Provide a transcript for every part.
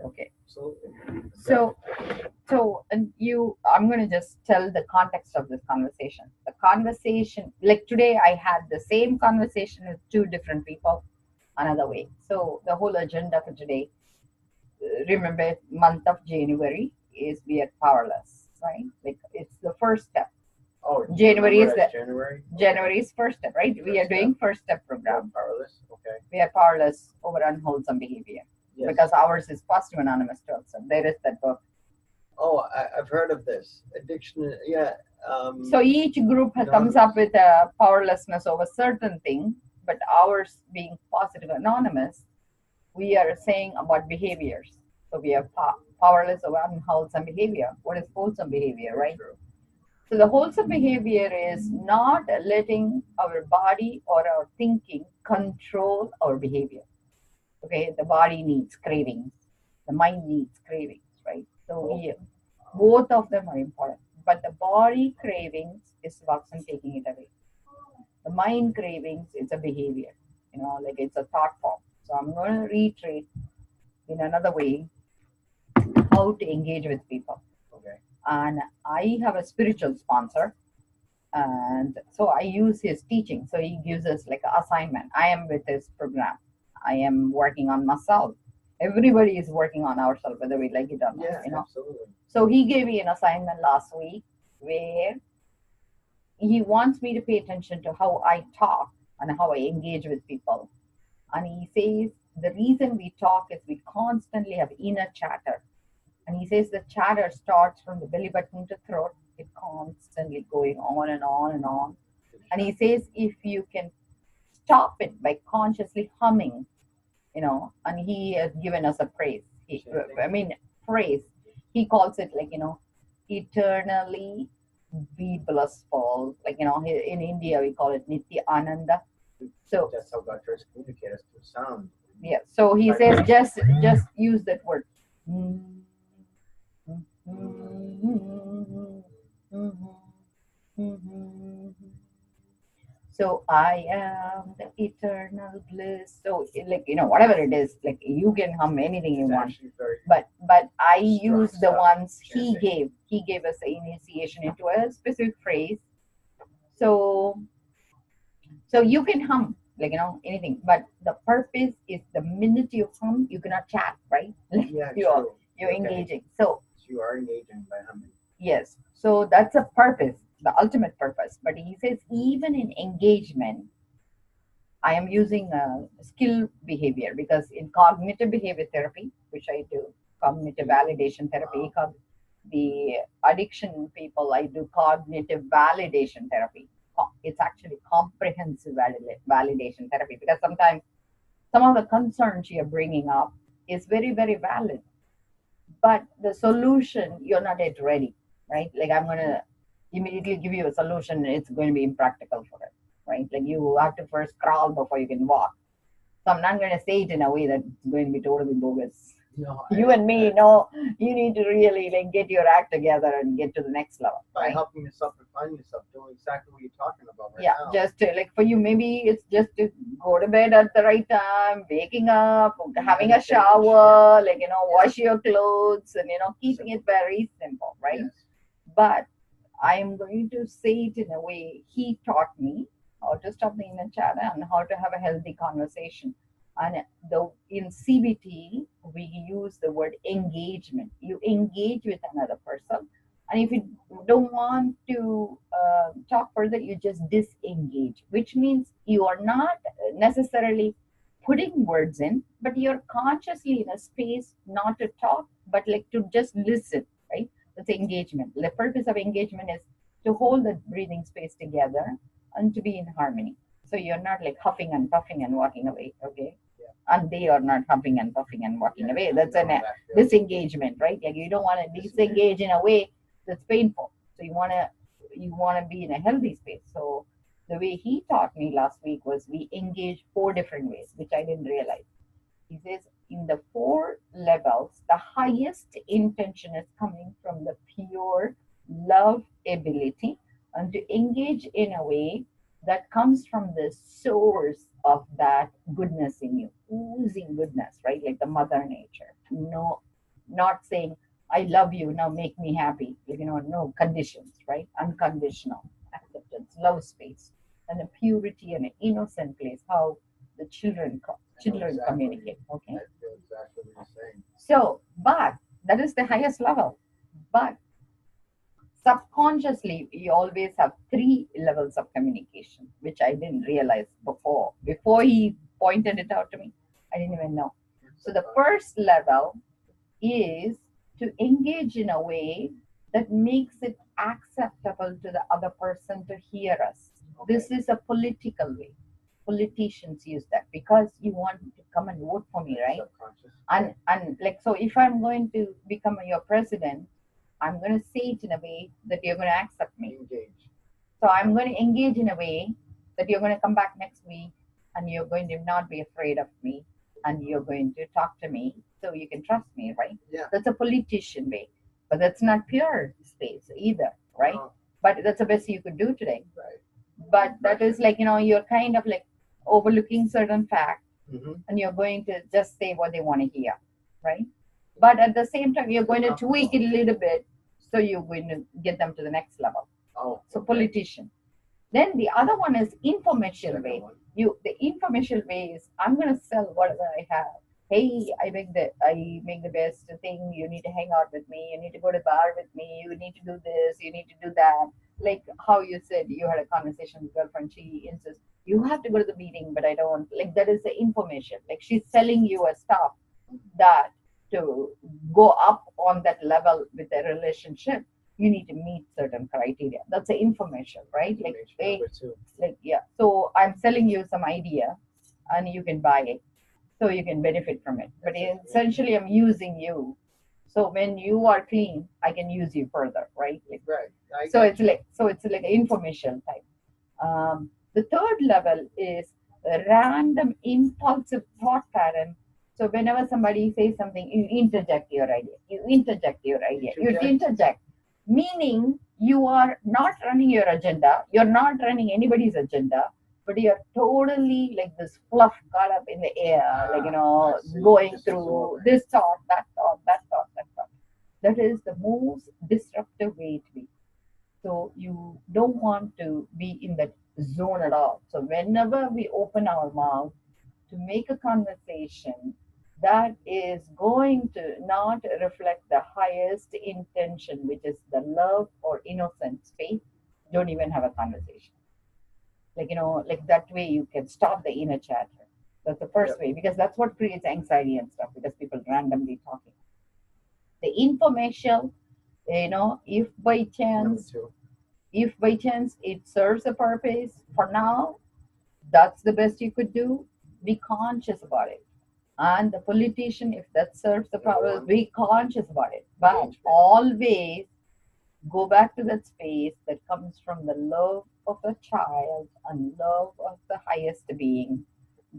Okay. Absolutely. So, and I'm going to just tell the context of this conversation. The conversation, like today, I had the same conversation with two different people another way. So, the whole agenda for today, remember, month of January is we are powerless, right? Like it's the first step. Oh, you January remember is as the January? Okay. January is first step, right? We are First step. doing first step You're program. powerless. Okay. We are powerless over unwholesome behavior Yes. because ours is positive anonymous also. There is that book. Oh, I've heard of this addiction. Yeah. So each group comes Anonymous. up with a powerlessness over certain thing, but ours being positive anonymous, we are saying about behaviors. So we are powerless over unwholesome behavior. What is wholesome behavior, Very right? true. So the wholesome behavior is not letting our body or our thinking control our behavior. Okay, the body needs cravings, the mind needs cravings, right? So Oh. we both of them are important. But the body cravings is what's taking it away. The mind cravings, it's a behavior, like it's a thought form. So I'm going to reiterate in another way how to engage with people. Okay. And I have a spiritual sponsor, and so I use his teaching. So he gives us like an assignment. I am with his program. I am working on myself. Everybody is working on ourselves, whether we like it or not. Yeah, absolutely. So he gave me an assignment last week where he wants me to pay attention to how I talk and how I engage with people. And he says the reason we talk is we constantly have inner chatter. And he says the chatter starts from the belly button to throat. It constantly going on and on and on. And he says if you can stop it by consciously humming, and he has given us a praise. I mean, praise. He calls it like, eternally be blissful. Like, in India, we call it Nithyananda. So, That's how God tries to communicate us through sound. yeah. So he says, just use that word. So I am the eternal bliss. So like whatever it is, like you can hum anything you want. But I use the ones he gave. He gave us the initiation into a specific phrase. So you can hum like anything, but the purpose is the minute you hum, you cannot chat, right? Yeah, you're true. you're Okay. engaging. So You are engaging by humming. yes, so that's a purpose, the ultimate purpose. But he says even in engagement, I am using a skill behavior because in cognitive behavior therapy, which I do, cognitive validation therapy, the addiction people, I do cognitive validation therapy. It's actually comprehensive validation therapy because sometimes some of the concerns you're bringing up is very, very valid, but the solution you're not yet ready, right? Like I'm going to immediately give you a solution, it's going to be impractical for it, right? Like you have to first crawl before you can walk. So I'm not going to say it in a way that's going to be totally bogus. No, You and me know you need to really like get your act together and get to the next level, by right? helping yourself refine yourself, doing exactly what you're talking about right Yeah, now. just to, like for you, maybe it's just to go to bed at the right time, waking up, having a shower, like wash your clothes, and keeping it very simple, right? Yes. But I am going to say it in a way he taught me how to stop the inner chatter and how to have a healthy conversation. And in CBT, we use the word engagement. You engage with another person, and if you don't want to talk further, you just disengage, which means you are not necessarily putting words in, but you're consciously in a space not to talk, but like to just listen, right? That's engagement. The purpose of engagement is to hold the breathing space together and to be in harmony. So you're not like huffing and puffing and walking away, okay? Yeah. And they are not huffing and puffing and walking away. That's No, an that disengagement, right? Like you don't want to disengage in a way that's painful. So you want to be in a healthy space. So the way he taught me last week was we engage 4 different ways, which I didn't realize. He says in the 4 levels, the highest intention is coming from the pure love ability and to engage in a way that comes from the source of that goodness in you, oozing goodness, right? Like the mother nature. No, not saying, I love you, now make me happy. No conditions, right? Unconditional acceptance, love space, and a purity and an innocent place, how the children communicate, okay? I feel exactly what you're saying. So, but that is the highest level. But subconsciously, we always have three levels of communication, which I didn't realize before. Before he pointed it out to me, I didn't even know. So the first level is to engage in a way that makes it acceptable to the other person to hear us. This is a political way. Politicians use that because you want to come and vote for me, right? Subconscious. And like, so if I'm going to become your president, I'm going to say it in a way that you're going to accept me. Engage. So I'm going to engage in a way that you're going to come back next week and you're going to not be afraid of me and you're going to talk to me so you can trust me, right? Yeah. That's a politician way, but that's not pure space either, right? Uh, But that's the best you could do today. right. But that is like, you're kind of like overlooking certain facts Mm-hmm. and you're going to just say what they want to hear, right? But at the same time, you're going to tweak it a little bit so you're going to get them to the next level. Oh. So politician. Then the other one is information Second way. one. The information way is, I'm going to sell whatever I have. Hey, I make the best thing. You need to hang out with me. You need to go to bar with me. You need to do this. You need to do that. Like how you said you had a conversation with your girlfriend. She insists you have to go to the meeting, but I don't. Like that is the information. Like she's selling you a stuff that to go up on that level with a relationship, you need to meet certain criteria. That's the information, right? Like, Image hey, number two. like yeah. So I'm selling you some idea, and you can buy it, so you can benefit from it. But essentially, I'm using you. So when you are clean, I can use you further, right? Like, Right. so it's like an information type. The third level is a random impulsive thought pattern. So whenever somebody says something, you interject your idea. You interject your idea. You interject, meaning you are not running your agenda. You're not running anybody's agenda, but you're totally like this fluff caught up in the air, like I see. going Just through absorbing. this thought, that thought, that thought, that thought. That is the most disruptive way to be. So you don't want to be in that zone at all. So whenever we open our mouth to make a conversation that is going to not reflect the highest intention, which is the love or innocence faith, don't even have a conversation. Like that way you can stop the inner chatter. That's the first Yep. way, because that's what creates anxiety and stuff, because people randomly talking. The information, if by Number chance two. if by chance it serves a purpose for now, that's the best you could do. Be conscious about it. And the politician, if that serves the Number purpose, one. be conscious about it. But Engagement. always go back to that space that comes from the love of a child and love of the highest being.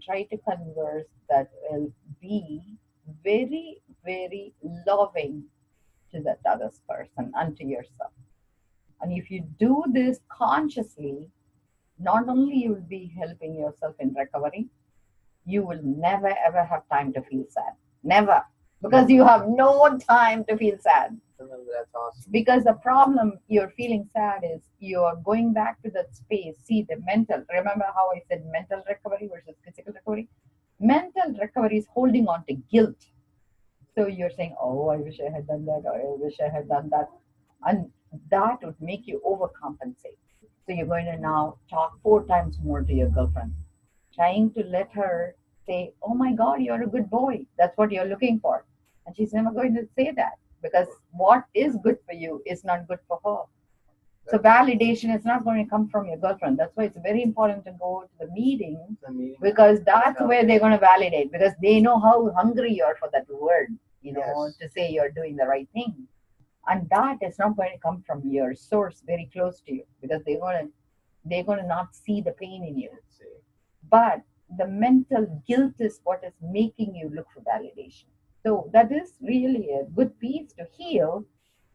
Try to converse that will be very, very loving to that other person and to yourself. And if you do this consciously, not only you will be helping yourself in recovery, you will never ever have time to feel sad. Never. Because you have no time to feel sad. That's awesome. Because the problem you're feeling sad is you're going back to that space. See the mental. Remember how I said mental recovery versus physical recovery? Mental recovery is holding on to guilt. So you're saying, oh, I wish I had done that, or I wish I had done that. And that would make you overcompensate. So you're going to now talk 4 times more to your girlfriend, trying to let her say, oh my God, you're a good boy. That's what you're looking for. And she's never going to say that, because what is good for you is not good for her. So validation is not going to come from your girlfriend. That's why it's very important to go to the meeting, The meeting. because that's where they're going to validate, because they know how hungry you are for that word, Yes. to say you're doing the right thing. And that is not going to come from your source very close to you, because they're going to not see the pain in you. Let's see. But the mental guilt is what is making you look for validation. So that is really a good piece to heal,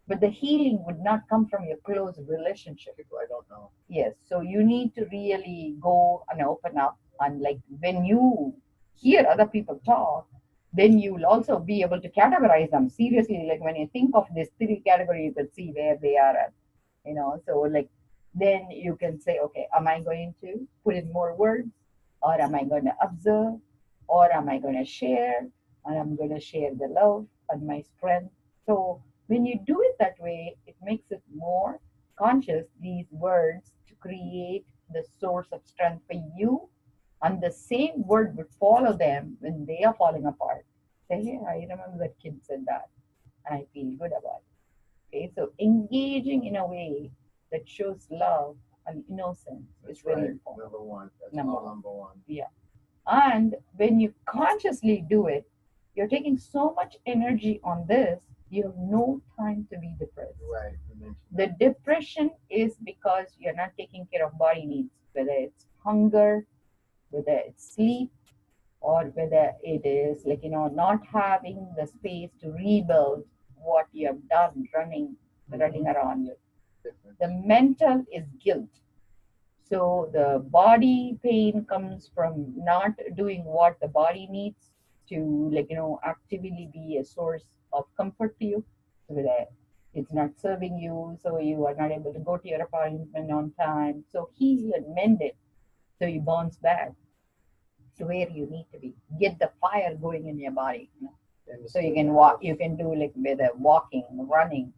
but the healing would not come from your close relationship. People I don't know. Yes, so you need to really go and open up And like when you hear other people talk, then you will also be able to categorize them seriously. Like when you think of these three categories, and see where they are at, so like then you can say, okay, am I going to put in more words, or am I going to observe, or am I going to share, and I'm going to share the love and my strength. So when you do it that way, it makes it more conscious, these words, to create the source of strength for you, and the same word would follow them when they are falling apart. Say, hey, I remember that kid said that, and I feel good about it. Okay, so engaging in a way that shows love and innocence is That's very right. important. Number one. That's Number all one. number one. Yeah. And when you consciously do it, you're taking so much energy on this, you have no time to be depressed. Right. You mentioned The that. depression is because you're not taking care of body needs, whether it's hunger, whether it's sleep, or whether it is like not having the space to rebuild what you have done running around you. Difference. The mental is guilt. So the body pain comes from not doing what the body needs to actively be a source of comfort to you. So that it's not serving you, so you are not able to go to your appointment on time. So heal and mend it, so you bounce back to where you need to be. Get the fire going in your body. So you can walk, you can do like whether walking, running,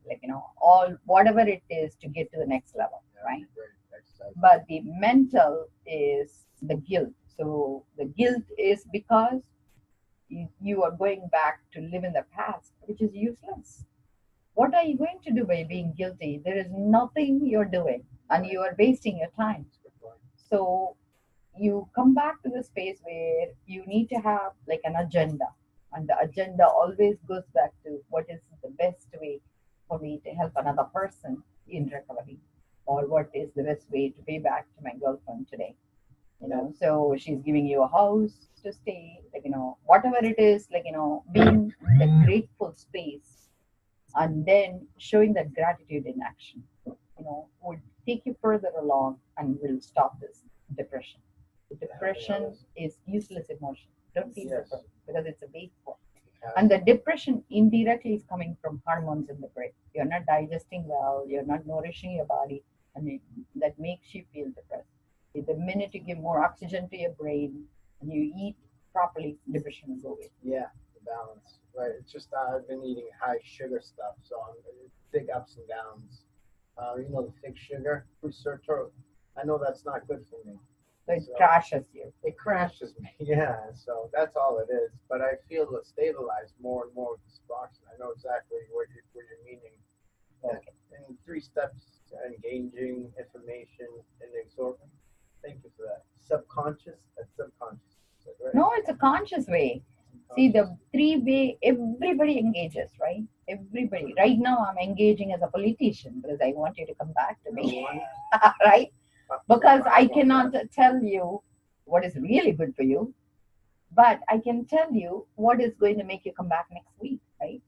all whatever it is to get to the next level, Yeah, right? great exercise. But the mental is the guilt. So the guilt is because you are going back to live in the past, which is useless. What are you going to do by being guilty? There is nothing you're doing, and you are wasting your time. That's a good point. So you come back to the space where you need to have like an agenda, and the agenda always goes back to what is the best way for me to help another person in recovery, or what is the best way to pay back to my girlfriend today. So she's giving you a house to stay, whatever it is, being the grateful space, and then showing that gratitude in action, would take you further along and will stop this depression. Depression is useless emotion. Don't feel Yes. depressed because it's a base form. Yeah. And the depression indirectly is coming from hormones in the brain. You're not digesting well, you're not nourishing your body, and that makes you feel depressed. The minute you give more oxygen to your brain and you eat properly, depression will go away. Yeah, the balance. Right. It's just I've been eating high sugar stuff, so I'm big ups and downs. The thick sugar, researcher. I know that's not good for me. So it So- crashes you. It crashes me. Yeah. So that's all it is. But I feel stabilized more and more with this boxing. I know exactly what you're meaning. Okay. And 3 steps: engaging, information, and absorbing. Thank you for that. Subconscious. That's subconscious. Is that right? No, it's a conscious way. See, the three-way, everybody engages, right? Everybody. Right now, I'm engaging as a politician because I want you to come back to me, right? Because I cannot tell you what is really good for you, but I can tell you what is going to make you come back next week, right?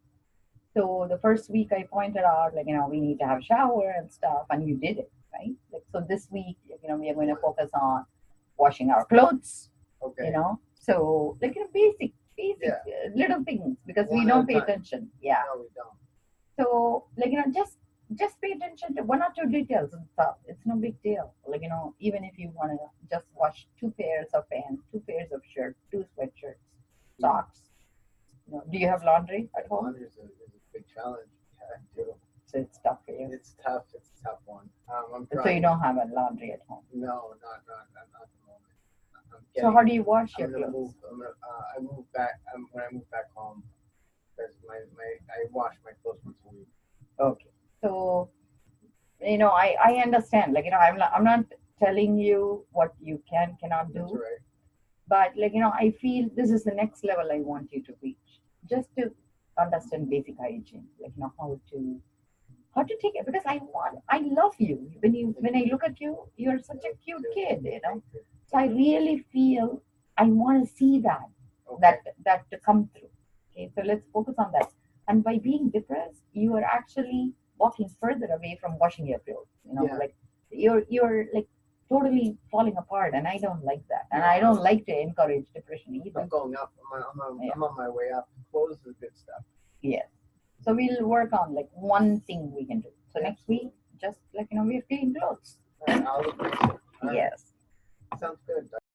So the first week I pointed out, we need to have a shower and stuff, and you did it, right? Like, so this week, we are going to focus on washing our clothes, Okay. So basic Yeah. little things, because we One don't at a pay time. attention. Yeah. No, we don't. So just pay attention to one or two details and stuff. It's no big deal. Even if you want to just wash 2 pairs of pants, 2 pairs of shirts, 2 sweatshirts, socks. Do you have laundry at home? Laundry is a big challenge. Yeah, I do. So it's tough for you. It's tough. It's a tough one. I'm So trying. you don't have a laundry at home. No, not at the moment. So how do you wash your I'm gonna clothes? move. I move back. When I move back home, because I wash my clothes once a week. Okay. So I understand. I'm not telling you what you cannot That's do, right. but I feel this is the next level I want you to reach, just to understand basic hygiene, how to take it, because I love you. When I look at you, you're such a cute kid. So I really feel I want to see that Okay. that to come through. Okay, so let's focus on that. And by being depressed, you are actually walking further away from washing your clothes. Yeah. You're like totally falling apart, and I don't like that. And I don't like to encourage depression either. I'm going up. I'm on my way up. Clothes is good stuff. Yes. So we'll work on like one thing we can do. So Yeah. next week, just like we're clean clothes. All right, I'll look into it. All right. Yes. Sounds good.